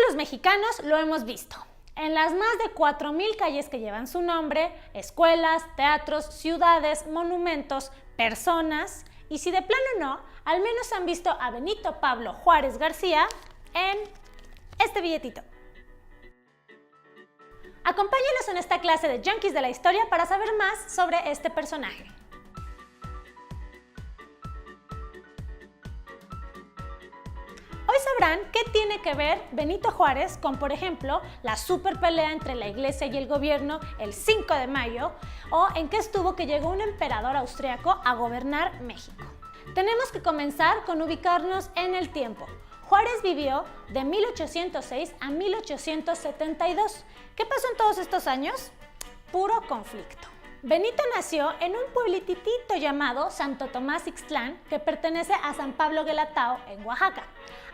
los mexicanos lo hemos visto. En las más de 4,000 calles que llevan su nombre, escuelas, teatros, ciudades, monumentos, personas, y si de plano no, al menos han visto a Benito Pablo Juárez García en este billetito. Acompáñenos en esta clase de Junkies de la Historia para saber más sobre este personaje. Hoy sabrán qué tiene que ver Benito Juárez con, por ejemplo, la super pelea entre la iglesia y el gobierno el 5 de mayo, o en qué estuvo que llegó un emperador austriaco a gobernar México. Tenemos que comenzar con ubicarnos en el tiempo. Juárez vivió de 1806 a 1872. ¿Qué pasó en todos estos años? Puro conflicto. Benito nació en un pueblitito llamado Santo Tomás Ixtlán, que pertenece a San Pablo Guelatao, en Oaxaca.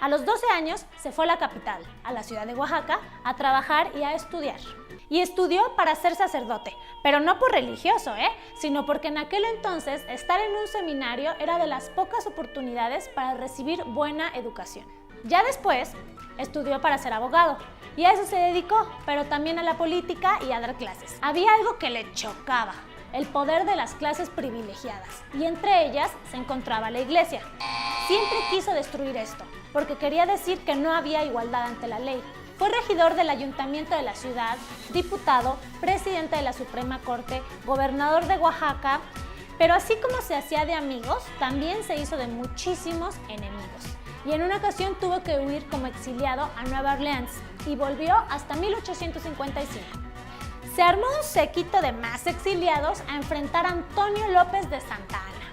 A los 12 años se fue a la capital, a la ciudad de Oaxaca, a trabajar y a estudiar. Y estudió para ser sacerdote, pero no por religioso, sino porque en aquel entonces estar en un seminario era de las pocas oportunidades para recibir buena educación. Ya después estudió para ser abogado, y a eso se dedicó, pero también a la política y a dar clases. Había algo que le chocaba: el poder de las clases privilegiadas, y entre ellas se encontraba la iglesia. Siempre quiso destruir esto, porque quería decir que no había igualdad ante la ley. Fue regidor del ayuntamiento de la ciudad, diputado, presidente de la Suprema Corte, gobernador de Oaxaca, pero así como se hacía de amigos, también se hizo de muchísimos enemigos. Y en una ocasión tuvo que huir como exiliado a Nueva Orleans y volvió hasta 1855. Se armó un séquito de más exiliados a enfrentar a Antonio López de Santa Anna,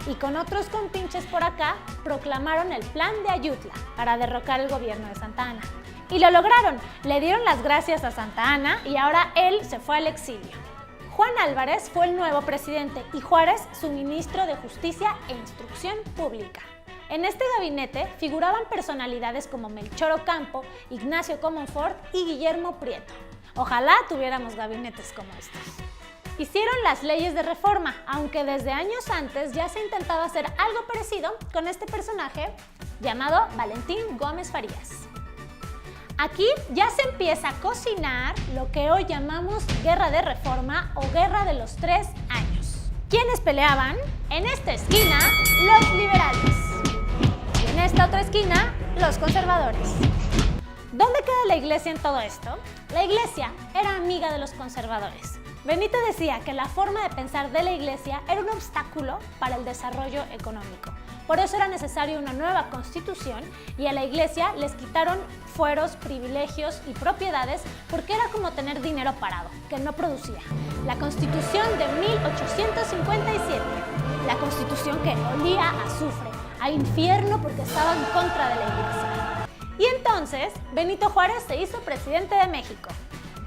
y con otros compinches por acá proclamaron el Plan de Ayutla para derrocar el gobierno de Santa Anna. Y lo lograron, le dieron las gracias a Santa Anna y ahora él se fue al exilio. Juan Álvarez fue el nuevo presidente y Juárez su ministro de Justicia e Instrucción Pública. En este gabinete figuraban personalidades como Melchor Ocampo, Ignacio Comonfort y Guillermo Prieto. Ojalá tuviéramos gabinetes como estos. Hicieron las leyes de reforma, aunque desde años antes ya se intentaba hacer algo parecido con este personaje llamado Valentín Gómez Farías. Aquí ya se empieza a cocinar lo que hoy llamamos Guerra de Reforma o Guerra de los 3 años. ¿Quiénes peleaban? En esta esquina, los liberales. Y en esta otra esquina, los conservadores. ¿Dónde queda la iglesia en todo esto? La iglesia era amiga de los conservadores. Benito decía que la forma de pensar de la iglesia era un obstáculo para el desarrollo económico. Por eso era necesaria una nueva constitución y a la iglesia les quitaron fueros, privilegios y propiedades porque era como tener dinero parado, que no producía. La Constitución de 1857, la Constitución que olía a azufre, a infierno porque estaba en contra de la iglesia. Y entonces Benito Juárez se hizo presidente de México.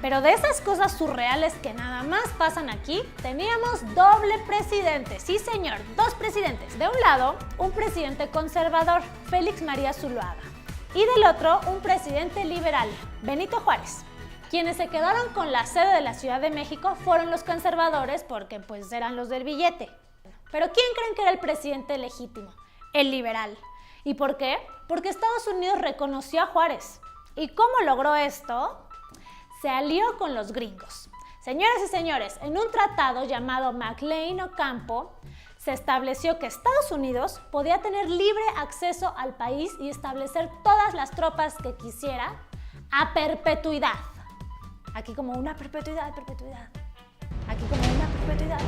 Pero de esas cosas surreales que nada más pasan aquí, teníamos doble presidente. Sí, señor, 2 presidentes. De un lado, un presidente conservador, Félix María Zuloaga. Y del otro, un presidente liberal, Benito Juárez. Quienes se quedaron con la sede de la Ciudad de México fueron los conservadores porque pues eran los del billete. Pero ¿quién creen que era el presidente legítimo? El liberal. ¿Y por qué? Porque Estados Unidos reconoció a Juárez. ¿Y cómo logró esto? Se alió con los gringos. Señoras y señores, en un tratado llamado McLean-Ocampo se estableció que Estados Unidos podía tener libre acceso al país y establecer todas las tropas que quisiera a perpetuidad. Aquí como una perpetuidad. Aquí como una perpetuidad.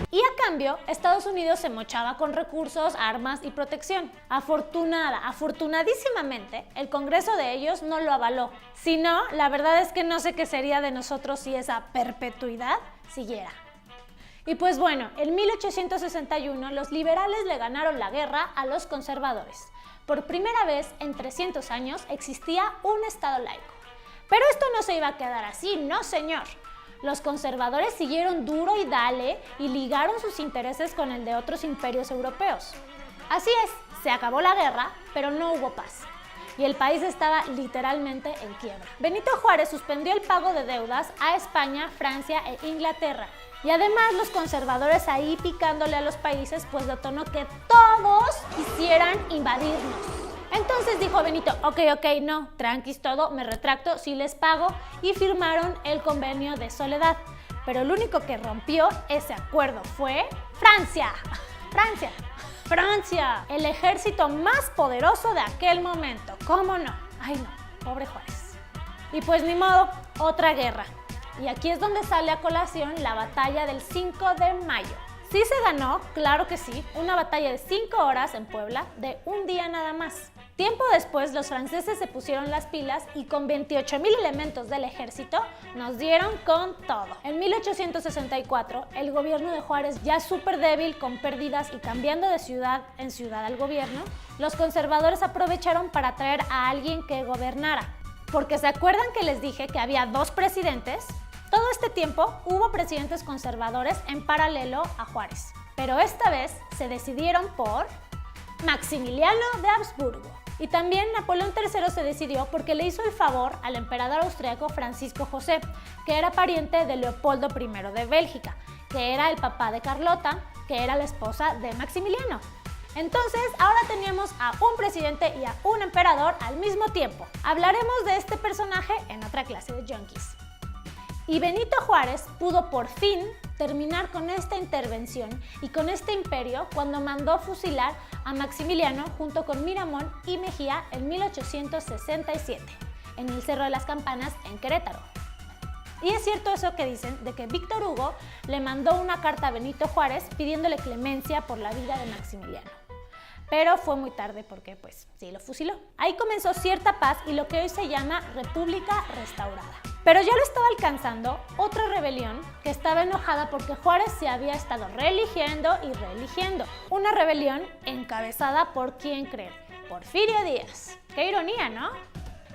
Y a cambio, Estados Unidos se mochaba con recursos, armas y protección. Afortunadísimamente, el Congreso de ellos no lo avaló. Si no, la verdad es que no sé qué sería de nosotros si esa perpetuidad siguiera. Y pues bueno, en 1861 los liberales le ganaron la guerra a los conservadores. Por primera vez en 300 años existía un Estado laico. Pero esto no se iba a quedar así, no señor. Los conservadores siguieron duro y dale y ligaron sus intereses con el de otros imperios europeos. Así es, se acabó la guerra, pero no hubo paz. y el país estaba literalmente en quiebra. Benito Juárez suspendió el pago de deudas a España, Francia e Inglaterra. Y además los conservadores ahí picándole a los países, pues detonó que todos quisieran invadirnos. Entonces dijo Benito, ok, no, tranquis todo, me retracto, sí les pago, y firmaron el Convenio de Soledad. Pero el único que rompió ese acuerdo fue Francia. Francia, el ejército más poderoso de aquel momento. ¿Cómo no? Ay no, pobre Juárez. Y pues ni modo, otra guerra. Y aquí es donde sale a colación la batalla del 5 de mayo. Sí se ganó, claro que sí, una batalla de 5 horas en Puebla, de un día nada más. Tiempo después, los franceses se pusieron las pilas y con 28,000 elementos del ejército nos dieron con todo. En 1864, el gobierno de Juárez, ya súper débil, con pérdidas y cambiando de ciudad en ciudad al gobierno, los conservadores aprovecharon para traer a alguien que gobernara. Porque ¿se acuerdan que les dije que había 2 presidentes? Todo este tiempo hubo presidentes conservadores en paralelo a Juárez, pero esta vez se decidieron por Maximiliano de Habsburgo. Y también Napoleón III se decidió porque le hizo el favor al emperador austriaco Francisco José, que era pariente de Leopoldo I de Bélgica, que era el papá de Carlota, que era la esposa de Maximiliano. Entonces, ahora teníamos a un presidente y a un emperador al mismo tiempo. Hablaremos de este personaje en otra clase de Junkies. Y Benito Juárez pudo por fin terminar con esta intervención y con este imperio cuando mandó fusilar a Maximiliano junto con Miramón y Mejía en 1867, en el Cerro de las Campanas en Querétaro. Y es cierto eso que dicen de que Víctor Hugo le mandó una carta a Benito Juárez pidiéndole clemencia por la vida de Maximiliano. Pero fue muy tarde porque, pues, sí lo fusiló. Ahí comenzó cierta paz y lo que hoy se llama República Restaurada. Pero ya lo estaba alcanzando otra rebelión que estaba enojada porque Juárez se había estado reeligiendo y reeligiendo. Una rebelión encabezada por, ¿quién creen? Porfirio Díaz. Qué ironía, ¿no?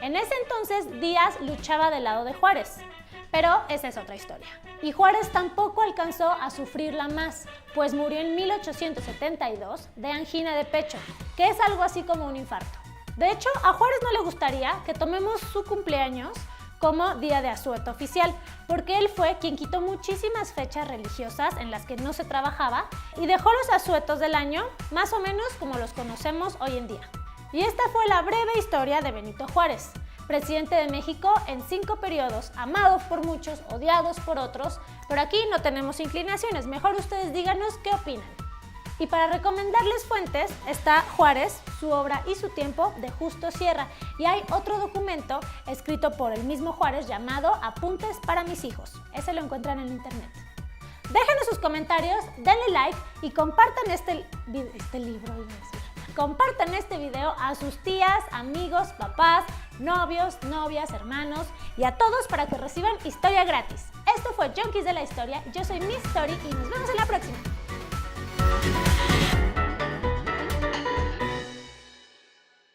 En ese entonces Díaz luchaba del lado de Juárez. Pero esa es otra historia. Y Juárez tampoco alcanzó a sufrirla más, pues murió en 1872 de angina de pecho, que es algo así como un infarto. De hecho, a Juárez no le gustaría que tomemos su cumpleaños como día de asueto oficial, porque él fue quien quitó muchísimas fechas religiosas en las que no se trabajaba y dejó los asuetos del año más o menos como los conocemos hoy en día. Y esta fue la breve historia de Benito Juárez, presidente de México en 5 periodos, amados por muchos, odiados por otros, pero aquí no tenemos inclinaciones, mejor ustedes díganos qué opinan. Y para recomendarles fuentes está Juárez, su obra y su tiempo de Justo Sierra, y hay otro documento escrito por el mismo Juárez llamado Apuntes para mis hijos, ese lo encuentran en internet. Déjenos sus comentarios, denle like y compartan compartan este video a sus tías, amigos, papás, novios, novias, hermanos y a todos para que reciban historia gratis. Esto fue Junkies de la Historia, yo soy Miss Story y nos vemos en la próxima.